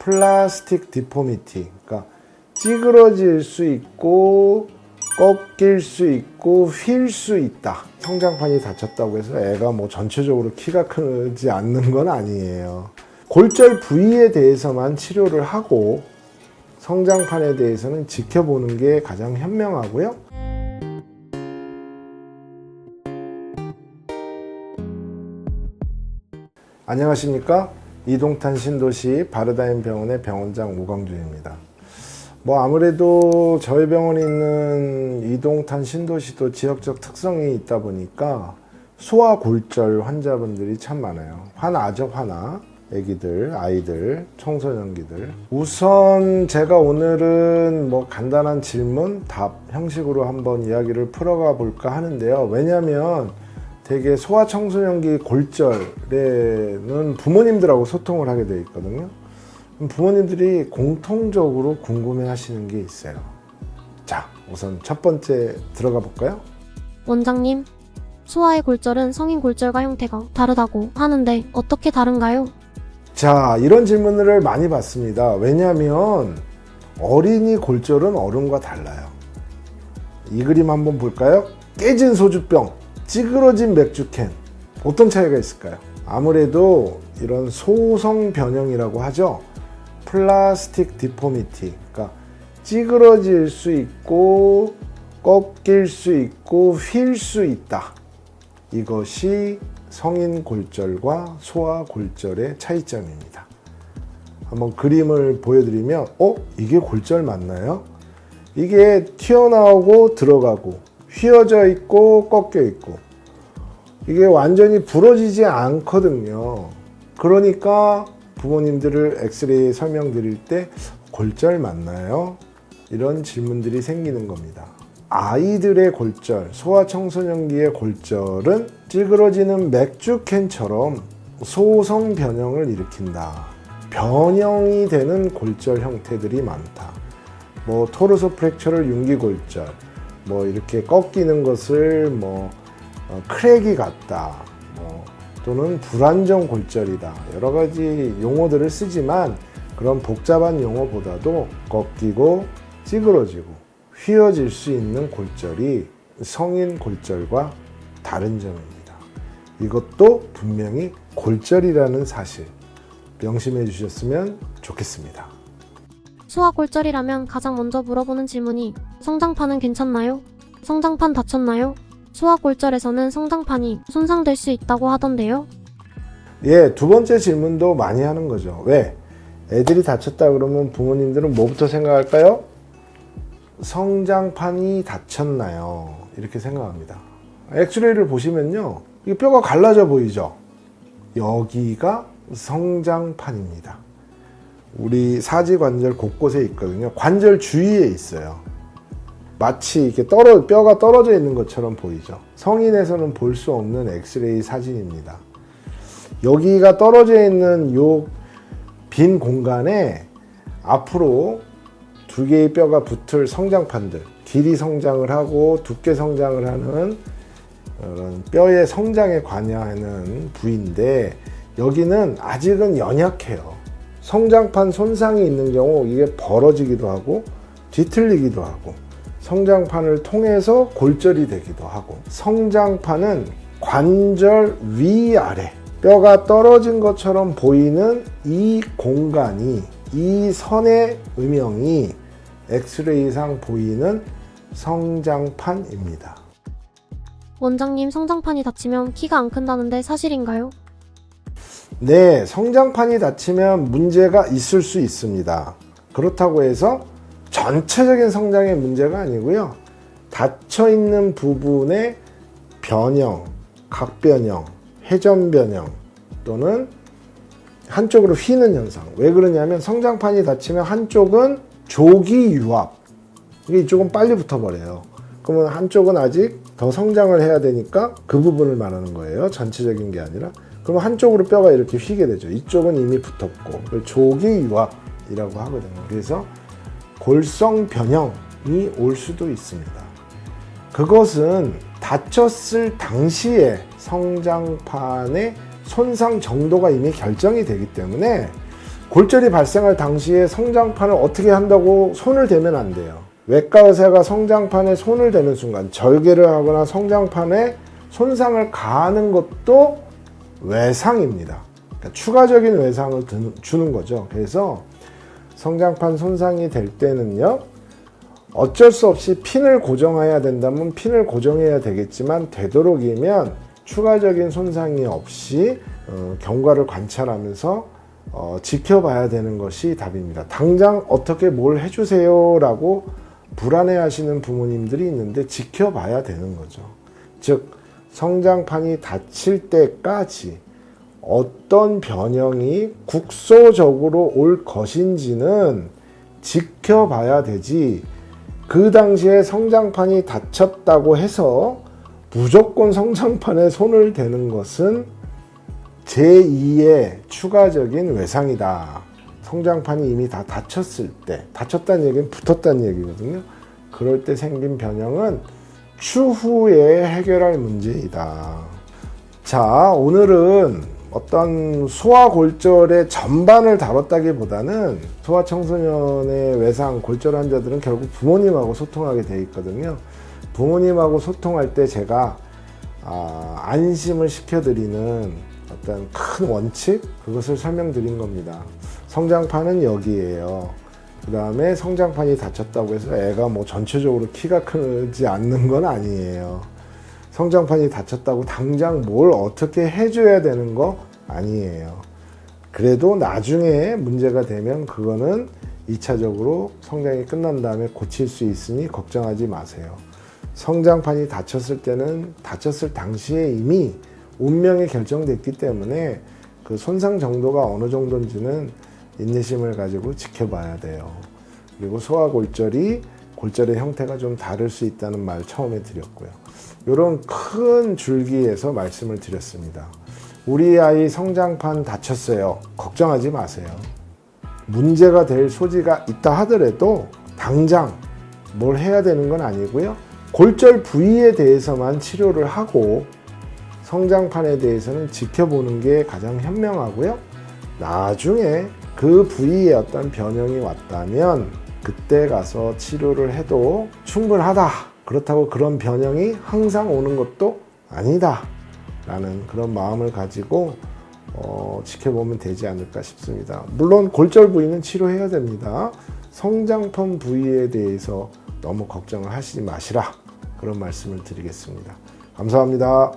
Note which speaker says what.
Speaker 1: 플라스틱 디포미티, 그러니까 찌그러질 수 있고 꺾일 수 있고 휠 수 있다. 성장판이 다쳤다고 해서 애가 뭐 전체적으로 키가 크지 않는 건 아니에요. 골절 부위에 대해서만 치료를 하고 성장판에 대해서는 지켜보는 게 가장 현명하고요. 안녕하십니까? 이동탄 신도시 바르다임 병원의 병원장 오광준입니다. 뭐 아무래도 저희 병원에 있는 이동탄 신도시도 지역적 특성이 있다 보니까 소아골절 환자분들이 참 많아요. 화나죠, 화나. 애기들, 아이들, 청소년기들. 우선 제가 오늘은 뭐 간단한 질문, 답 형식으로 한번 이야기를 풀어가 볼까 하는데요. 왜냐하면 되게 소아청소년기 골절에는 부모님들하고 소통을 하게 되어 있거든요. 부모님들이 공통적으로 궁금해 하시는 게 있어요. 자, 우선 첫 번째 들어가 볼까요?
Speaker 2: 원장님, 소아의 골절은 성인 골절과 형태가 다르다고 하는데 어떻게 다른가요?
Speaker 1: 자, 이런 질문을 많이 받습니다. 왜냐하면 어린이 골절은 어른과 달라요. 이 그림 한번 볼까요? 깨진 소주병, 찌그러진 맥주캔. 어떤 차이가 있을까요? 아무래도 이런 소성 변형이라고 하죠. 플라스틱 디포미티, 그러니까 찌그러질 수 있고 꺾일 수 있고 휠 수 있다. 이것이 성인 골절과 소아 골절의 차이점입니다. 한번 그림을 보여드리면 이게 골절 맞나요? 이게 튀어나오고 들어가고 휘어져 있고 꺾여 있고 이게 완전히 부러지지 않거든요. 그러니까 부모님들을 엑스레이 설명드릴 때 골절 맞나요? 이런 질문들이 생기는 겁니다. 아이들의 골절, 소아청소년기의 골절은 찌그러지는 맥주캔처럼 소성 변형을 일으킨다. 변형이 되는 골절 형태들이 많다. 뭐 토르소 프랙처럴 융기골절, 뭐 이렇게 꺾이는 것을 크랙이 같다, 또는 불안정 골절이다. 여러 가지 용어들을 쓰지만 그런 복잡한 용어보다도 꺾이고 찌그러지고 휘어질 수 있는 골절이 성인 골절과 다른 점입니다. 이것도 분명히 골절이라는 사실 명심해 주셨으면 좋겠습니다.
Speaker 2: 소아 골절이라면 가장 먼저 물어보는 질문이 성장판은 괜찮나요? 성장판 다쳤나요? 소아 골절에서는 성장판이 손상될 수 있다고 하던데요.
Speaker 1: 예, 두 번째 질문도 많이 하는 거죠. 왜? 애들이 다쳤다 그러면 부모님들은 뭐부터 생각할까요? 성장판이 다쳤나요? 이렇게 생각합니다. 엑스레이를 보시면요, 이 뼈가 갈라져 보이죠? 여기가 성장판입니다. 우리 사지관절 곳곳에 있거든요. 관절 주위에 있어요. 마치 이렇게 뼈가 떨어져 있는 것처럼 보이죠. 성인에서는 볼 수 없는 엑스레이 사진입니다. 여기가 떨어져 있는 요 빈 공간에 앞으로 두 개의 뼈가 붙을 성장판들, 길이 성장을 하고 두께 성장을 하는 그런 뼈의 성장에 관여하는 부위인데, 여기는 아직은 연약해요. 성장판 손상이 있는 경우 이게 벌어지기도 하고 뒤틀리기도 하고 성장판을 통해서 골절이 되기도 하고, 성장판은 관절 위아래 뼈가 떨어진 것처럼 보이는 이 공간이, 이 선의 음영이 엑스레이상 보이는 성장판입니다.
Speaker 2: 원장님, 성장판이 다치면 키가 안 큰다는데 사실인가요?
Speaker 1: 네, 성장판이 다치면 문제가 있을 수 있습니다. 그렇다고 해서 전체적인 성장의 문제가 아니고요. 닫혀있는 부분의 변형, 각변형, 회전 변형 또는 한쪽으로 휘는 현상. 왜 그러냐면 성장판이 다치면 한쪽은 조기 유압, 이쪽은 빨리 붙어버려요. 그러면 한쪽은 아직 더 성장을 해야 되니까 그 부분을 말하는 거예요. 전체적인 게 아니라. 그러면 한쪽으로 뼈가 이렇게 휘게 되죠. 이쪽은 이미 붙었고, 그걸 조기 유압이라고 하거든요. 그래서 골성 변형이 올 수도 있습니다. 그것은 다쳤을 당시에 성장판의 손상 정도가 이미 결정이 되기 때문에 골절이 발생할 당시에 성장판을 어떻게 한다고 손을 대면 안 돼요. 외과 의사가 성장판에 손을 대는 순간 절개를 하거나 성장판에 손상을 가하는 것도 외상입니다. 그러니까 추가적인 외상을 주는 거죠. 그래서 성장판 손상이 될 때는요, 어쩔 수 없이 핀을 고정해야 된다면 핀을 고정해야 되겠지만 되도록이면 추가적인 손상이 없이 경과를 관찰하면서 지켜봐야 되는 것이 답입니다. 당장 어떻게 뭘 해주세요 라고 불안해하시는 부모님들이 있는데 지켜봐야 되는 거죠. 즉 성장판이 닫힐 때까지 어떤 변형이 국소적으로 올 것인지는 지켜봐야 되지, 그 당시에 성장판이 닫혔다고 해서 무조건 성장판에 손을 대는 것은 제2의 추가적인 외상이다. 성장판이 이미 다 닫혔을 때, 닫혔다는 얘기는 붙었다는 얘기거든요. 그럴 때 생긴 변형은 추후에 해결할 문제이다. 자, 오늘은 어떤 소아골절의 전반을 다뤘다기보다는 소아청소년의 외상, 골절 환자들은 결국 부모님하고 소통하게 돼 있거든요. 부모님하고 소통할 때 제가 안심을 시켜드리는 어떤 큰 원칙, 그것을 설명드린 겁니다. 성장판은 여기에요. 그 다음에 성장판이 닫혔다고 해서 애가 뭐 전체적으로 키가 크지 않는 건 아니에요. 성장판이 닫혔다고 당장 뭘 어떻게 해줘야 되는 거 아니에요. 그래도 나중에 문제가 되면 그거는 2차적으로 성장이 끝난 다음에 고칠 수 있으니 걱정하지 마세요. 성장판이 닫혔을 때는 닫혔을 당시에 이미 운명이 결정됐기 때문에 그 손상 정도가 어느 정도인지는 인내심을 가지고 지켜봐야 돼요. 그리고 소아골절이 골절의 형태가 좀 다를 수 있다는 말 처음에 드렸고요. 이런 큰 줄기에서 말씀을 드렸습니다. 우리 아이 성장판 다쳤어요. 걱정하지 마세요. 문제가 될 소지가 있다 하더라도 당장 뭘 해야 되는 건 아니고요. 골절 부위에 대해서만 치료를 하고 성장판에 대해서는 지켜보는 게 가장 현명하고요. 나중에 그 부위에 어떤 변형이 왔다면 그때 가서 치료를 해도 충분하다. 그렇다고 그런 변형이 항상 오는 것도 아니다 라는 그런 마음을 가지고 지켜보면 되지 않을까 싶습니다. 물론 골절 부위는 치료해야 됩니다. 성장판 부위에 대해서 너무 걱정을 하시지 마시라, 그런 말씀을 드리겠습니다. 감사합니다.